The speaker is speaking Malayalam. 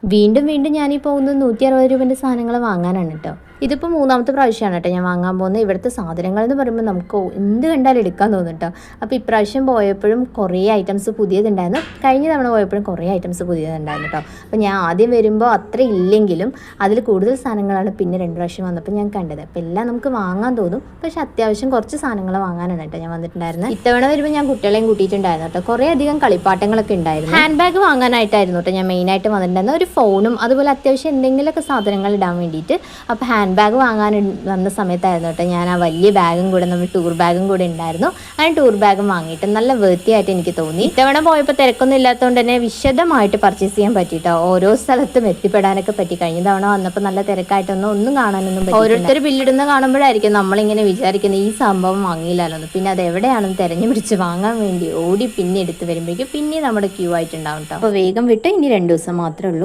വീണ്ടും വീണ്ടും ഞാനീ പോകുന്നത് 160 രൂപേൻ്റെ സാധനങ്ങൾ വാങ്ങാനാണ് കേട്ടോ. ഇതിപ്പോൾ മൂന്നാമത്തെ പ്രാവശ്യമാണ് കേട്ടോ ഞാൻ വാങ്ങാൻ പോകുന്നത്. ഇവിടുത്തെ സാധനങ്ങൾ എന്ന് പറയുമ്പോൾ നമുക്ക് എന്ത് കണ്ടാലും എടുക്കാൻ തോന്നും കേട്ടോ. അപ്പോൾ ഇപ്രാവശ്യം പോയപ്പോഴും കുറേ ഐറ്റംസ് പുതിയതുണ്ടായിരുന്നു, കഴിഞ്ഞ തവണ പോയപ്പോഴും കുറേ ഐറ്റംസ് പുതിയതുണ്ടായിരുന്നു കേട്ടോ. അപ്പോൾ ഞാൻ ആദ്യം വരുമ്പോൾ അത്ര ഇല്ലെങ്കിലും അതിൽ കൂടുതൽ സാധനങ്ങളാണ് പിന്നെ 2 പ്രാവശ്യം വന്നപ്പോൾ ഞാൻ കണ്ടത്. അപ്പോൾ എല്ലാം നമുക്ക് വാങ്ങാൻ തോന്നും, പക്ഷേ അത്യാവശ്യം കുറച്ച് സാധനങ്ങൾ വാങ്ങാനാണ് കേട്ടോ ഞാൻ വന്നിട്ടുണ്ടായിരുന്നത്. ഇത്തവണ വരുമ്പോൾ ഞാൻ കുട്ടികളെയും കൂട്ടിയിട്ടുണ്ടായിരുന്നു കേട്ടോ. കുറേ അധികം കളിപ്പാട്ടങ്ങളൊക്കെ ഉണ്ടായിരുന്നു. ഹാൻഡ് ബാഗ് വാങ്ങാനായിട്ടായിരുന്നു കേട്ടോ ഞാൻ മെയിനായിട്ട് വന്നിട്ടുണ്ടായിരുന്നത്. ഒരു ഫോണും അതുപോലെ അത്യാവശ്യം എന്തെങ്കിലുമൊക്കെ സാധനങ്ങൾ ഇടാൻ വേണ്ടിയിട്ട്. അപ്പോൾ ഹാൻഡ് ബാഗ് വാങ്ങാൻ വന്ന സമയത്തായിരുന്നു കേട്ടോ ഞാൻ ആ വലിയ ബാഗും കൂടെ, നമ്മൾ ടൂർ ബാഗും കൂടെ ഉണ്ടായിരുന്നു. അങ്ങനെ ടൂർ ബാഗും വാങ്ങിയിട്ട് നല്ല വൃത്തിയായിട്ട് എനിക്ക് തോന്നി. ഇത്തവണ പോയപ്പോൾ തിരക്കൊന്നും ഇല്ലാത്തതുകൊണ്ട് തന്നെ വിശദമായിട്ട് പർച്ചേസ് ചെയ്യാൻ പറ്റിയിട്ടോ. ഓരോ സ്ഥലത്തും എത്തിപ്പെടാനൊക്കെ പറ്റി. കഴിഞ്ഞ തവണ വന്നപ്പോൾ നല്ല തിരക്കായിട്ടൊന്നും കാണാനൊന്നും പറ്റി. ഓരോരുത്തർ ബില്ലിടുന്ന കാണുമ്പോഴായിരിക്കും നമ്മളിങ്ങനെ വിചാരിക്കുന്നത് ഈ സംഭവം വാങ്ങിയില്ലല്ലോ, പിന്നെ അത് എവിടെയാണെന്ന് തിരഞ്ഞു പിടിച്ച് വാങ്ങാൻ വേണ്ടി ഓടി പിന്നെ എടുത്ത് വരുമ്പോഴേക്കും പിന്നെ നമ്മുടെ ക്യൂ ആയിട്ടുണ്ടാവും കേട്ടോ. അപ്പോൾ വേഗം വിട്ട് ഇനി 2 ദിവസം മാത്രമേ ഉള്ളൂ.